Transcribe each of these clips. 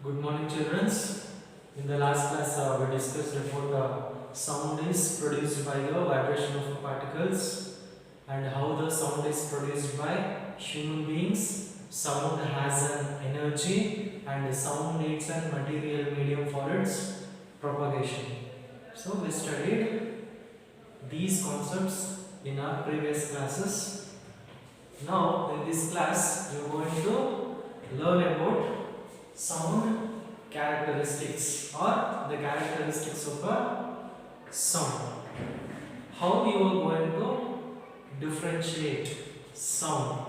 Good morning, children. In the last class, we discussed about sound is produced by the vibration of particles and how the sound is produced by human beings. Sound has an energy and sound needs a material medium for its propagation. So, we studied these concepts in our previous classes. Now, in this class, we are going to learn about sound characteristics or the characteristics of a sound. How you are going to differentiate sound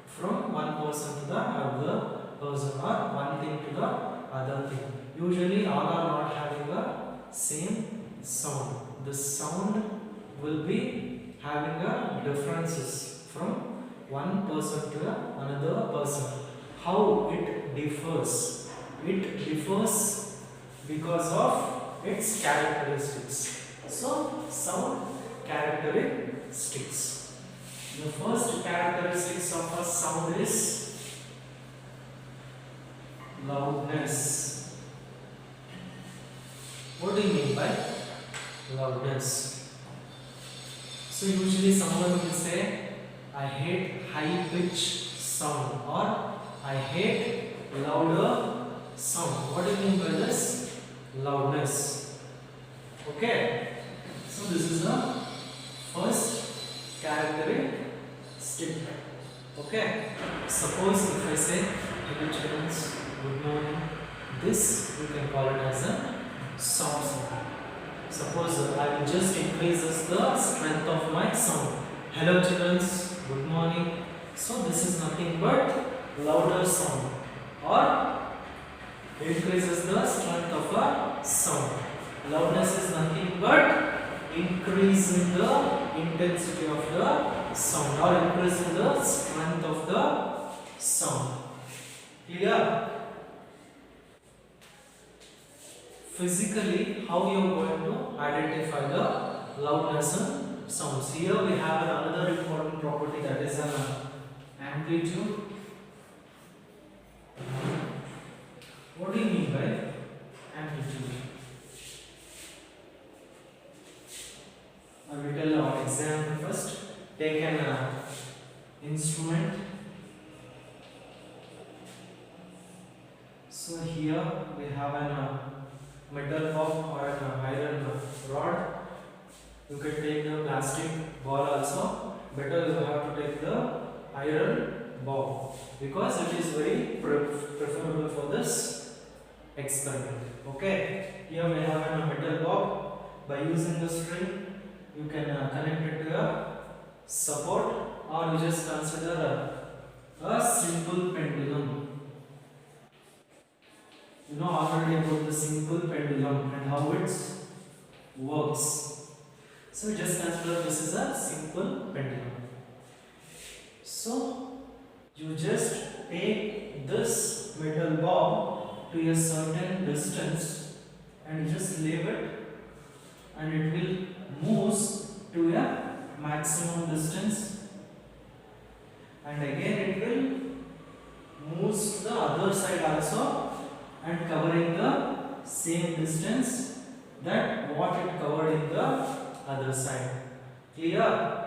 from one person to the other person or one thing to the other thing. Usually all are not having the same sound. The sound will be having a differences from one person to another person. How it differs? It differs because of its characteristics. So, sound characteristics. The first characteristics of a sound is loudness. What do you mean by loudness? So, usually someone will say, I hate high pitch sound or I hate louder sound. What do you mean by this? Loudness. Okay. So this is the first characteristic. Okay. Suppose if I say, hello children, good morning. This we can call it as a soft sound. Suppose I will just increases the strength of my sound. Hello children, good morning. So this is nothing but louder sound or increases the strength of a sound. Loudness is nothing but increasing the intensity of the sound or increasing the strength of the sound. Clear? Physically, how you are going to identify the loudness and sounds? Here we have another important property, that is an amplitude. What do you mean by amplitude? I will tell our example first. Take an instrument. So here we have an metal bob or an iron rod. You can take the plastic ball also. Better you have to take the iron bob because it is very preferable for this experiment. Okay, here we have a metal bob. By using the string, you can connect it to a support, or you just consider a simple pendulum. You know already about the simple pendulum and how it works. So just consider this is a simple pendulum. So you just take this metal bob to a certain distance and just leave it, and it will move to a maximum distance, and again it will move to the other side also and covering the same distance that what it covered in the other side. Clear?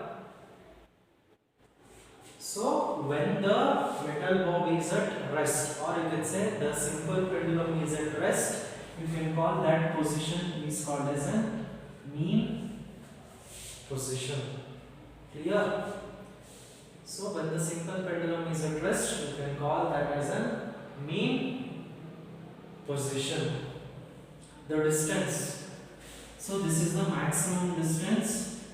So when the metal bob is at rest, or you can say the simple pendulum is at rest, you can call that position is called as a mean position. Clear? So when the simple pendulum is at rest, you can call that as a mean position. The distance. So this is the maximum distance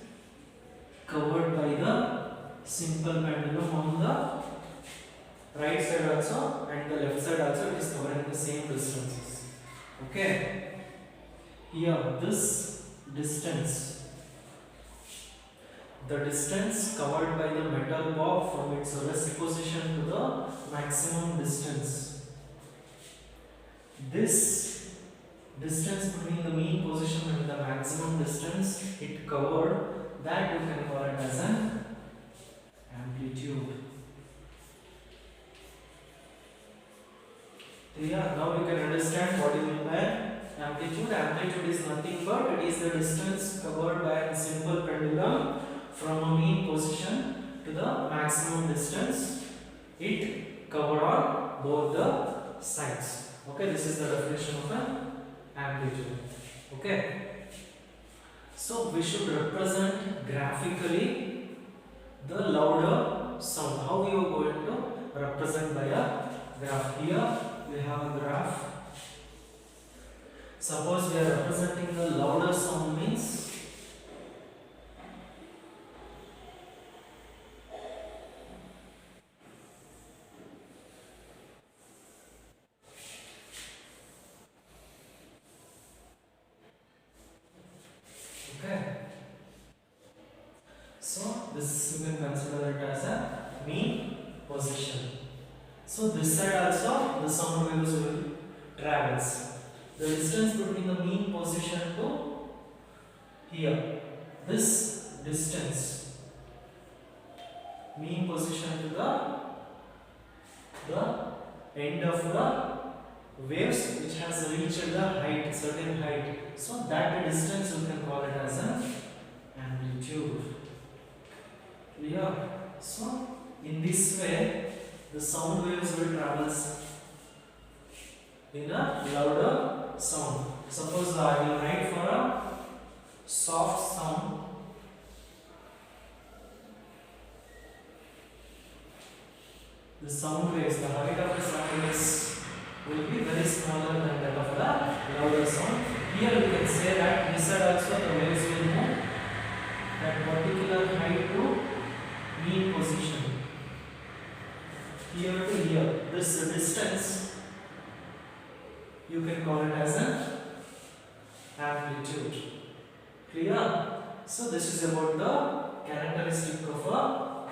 covered by the simple pendulum on the right side also and the left side also. It is covering the same distances. Okay. Here this distance, the distance covered by the metal bob from its rest position to the maximum distance. This distance between the mean position and the maximum distance it covered, that you can call it as an amplitude. Yeah, now we can understand what you mean by amplitude. Amplitude is nothing but it is the distance covered by a simple pendulum from a mean position to the maximum distance it covered on both the sides. Okay, this is the definition of an amplitude. Okay, so we should represent graphically the louder sound. How we are going to represent by a graph? Here we have a graph. Suppose we are representing the louder sound means okay. So this you can consider it as a mean position. So this side also the sound waves will travels. The distance between the mean position to here, this distance, mean position to the end of the waves which has reached the height, certain height. So that distance you can call it as an amplitude. Clear? So in this way the sound waves will travel in a louder sound. Suppose I will write for a soft sound. The sound waves, the height of the sound waves will be very smaller than that of the louder sound. Here we can say that this side also the waves will move that particular height to mean position. Here to here, this distance you can call it as an amplitude. Clear? So this is about the characteristic of a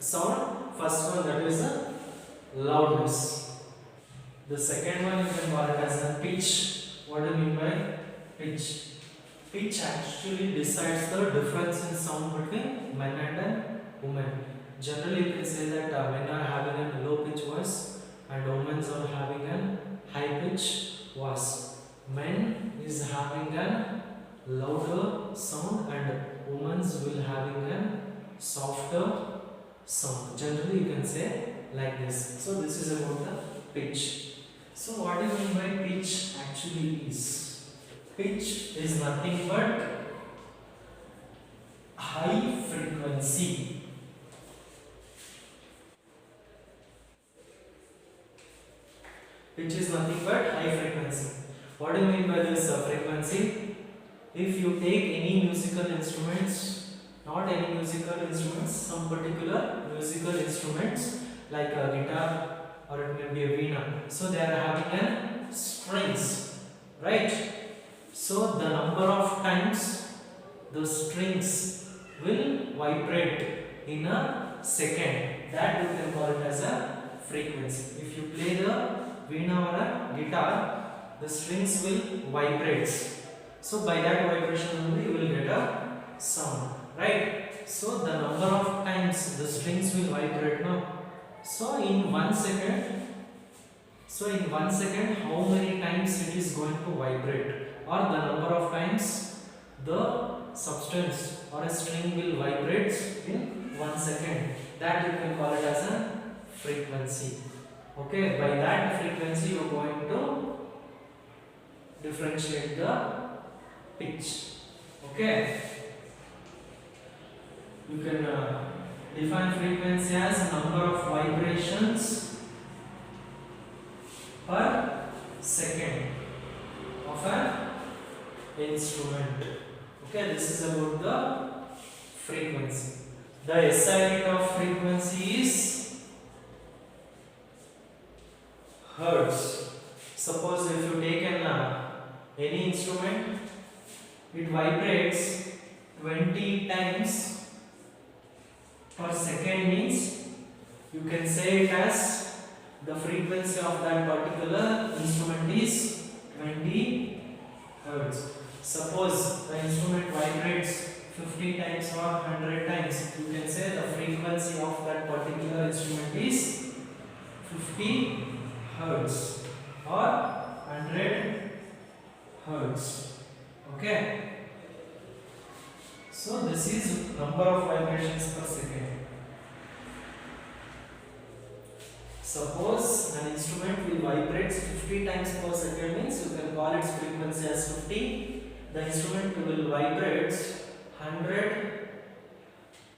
sound. First one, that is a loudness. The second one you can call it as a pitch. What do you mean by pitch? Pitch actually decides the difference in sound between men and women. Generally you can say that men are having a low pitch voice and women are having a high pitch voice. Men is having a louder sound and women will having a softer sound. Generally you can say like this. So this is about the pitch. So what do you mean by pitch actually is? Pitch is nothing but high frequency. Pitch is nothing but high frequency. What do you mean by this frequency? If you take any musical instruments, not any musical instruments, some particular musical instruments like a guitar or it may be a veena. So they are having a strings, right? So the number of times the strings will vibrate in a second, that you can call it as a frequency. If you play the veena or a guitar, the strings will vibrate. So by that vibration only you will get a sound, right? So the number of times the strings will vibrate now. So in 1 second, how many times it is going to vibrate, or the number of times the substance or a string will vibrate in 1 second, that you can call it as a frequency. Okay, by that frequency you are going to differentiate the pitch. Okay, you can define frequency as number of vibrations per second of an instrument. Okay, this is about the frequency. The SI unit of frequency is hertz. Suppose if you take any instrument, it vibrates 20 times per second, means you can say it as the frequency of that particular instrument is 20 hertz. Suppose the instrument vibrates 50 times or 100 times, you can say the frequency of that particular instrument is 50 hertz. hertz. Okay. So this is number of vibrations per second. Suppose an instrument will vibrate 50 times per second, means you can call its frequency as 50. The instrument will vibrate 100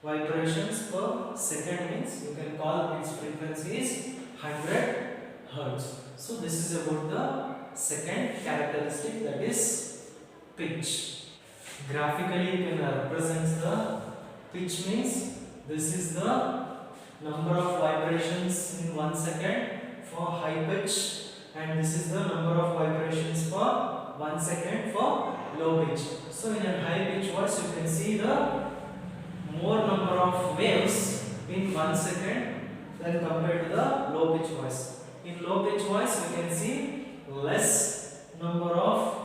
vibrations per second, means you can call its frequency is 100 hertz. So this is about the second characteristic, that is pitch. Graphically you can represent the pitch, means this is the number of vibrations in 1 second for high pitch, and this is the number of vibrations for 1 second for low pitch. So in a high pitch voice you can see the more number of waves in 1 second than compared to the low pitch voice. In low pitch voice you can see less number of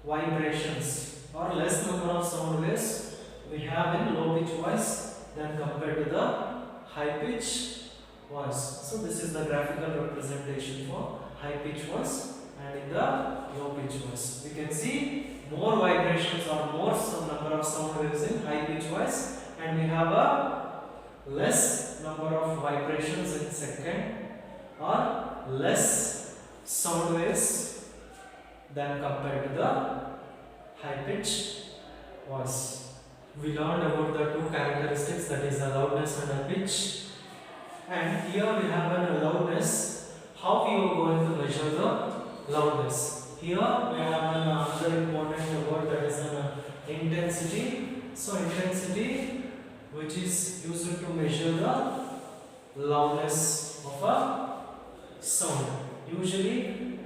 vibrations or less number of sound waves we have in low pitch voice than compared to the high pitch voice. So this is the graphical representation for high pitch voice, and in the low pitch voice we can see more vibrations or more number of sound waves in high pitch voice, and we have a less number of vibrations in second or less sound waves than compared to the high pitch voice. We learned about the two characteristics, that is the loudness and the pitch, and here we have a loudness. How we are going to measure the loudness? Here we have another important word, that is an intensity. So intensity, which is used to measure the loudness of a sound. Usually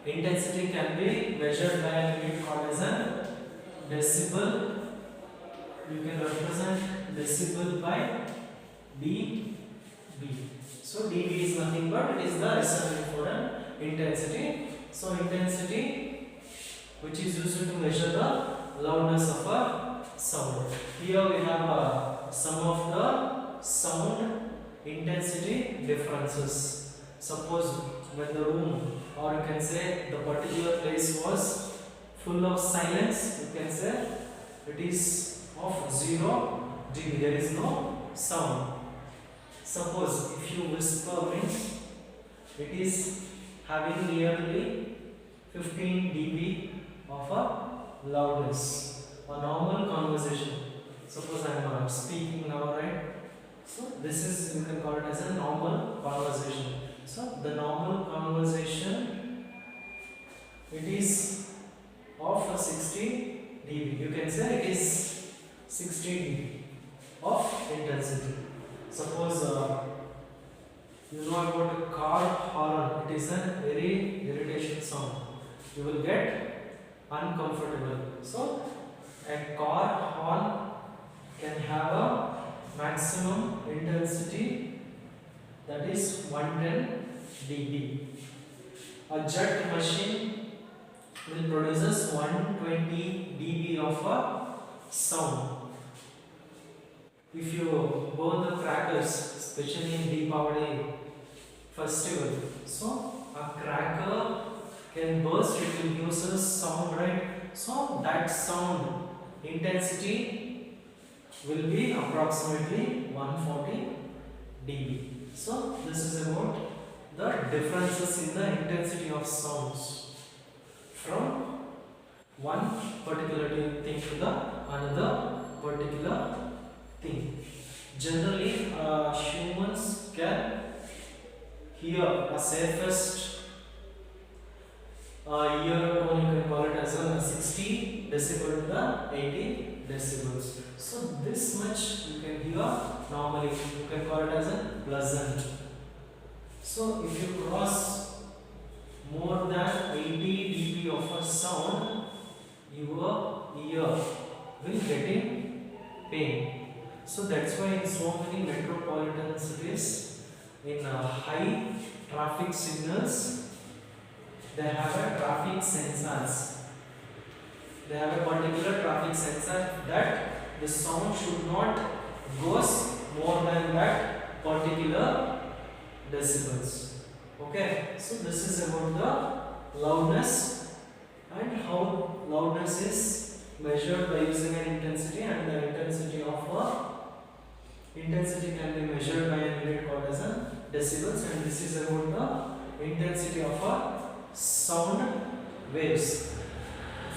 intensity can be measured by a unit called as a decibel. You can represent decibel by dB. So dB is nothing but it is the resonance for an intensity. So intensity, which is used to measure the loudness of a sound. Here we have some of the sound intensity differences. Suppose when the room, or you can say the particular place was full of silence, you can say it is of 0 dB, there is no sound. Suppose if you whisper, means it is having nearly 15 dB of a loudness. A normal conversation, suppose I am speaking now, right? So this is, you can call it as a normal conversation. So the normal conversation, it is of 60 dB. You can say it is 60 dB of intensity. Suppose you know about a car horn, it is a very irritation sound. You will get uncomfortable. So a car horn can have a maximum intensity, that is 110 dB. A jet machine will produce 120 dB of a sound. If you burn the crackers, especially in Deepavali festival, so a cracker can burst, it will give us a sound, right? So that sound intensity will be approximately 140 dB. So this is about the differences in the intensity of sounds from one particular thing to the another particular thing. Generally humans can hear a safest ear tone, you can call it as a 60 decibel to the 80 decibels. So this much you can hear normally, you can call it as a pleasant. So if you cross more than 80 dB of a sound, your ear will get in pain. So that's why in so many metropolitan cities, in high traffic signals, they have a traffic sensors. They have a particular traffic sensor that the sound should not goes more than that particular decibels. Okay, so this is about the loudness and how loudness is measured by using an intensity, and the intensity can be measured by a unit called as a decibels, and this is about the intensity of a sound waves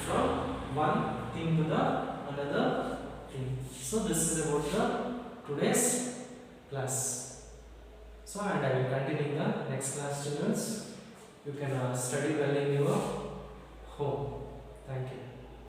from one thing to the another thing. So this is about the today's class. So, and I will continue in the next class, students. You can study well in your home. Thank you.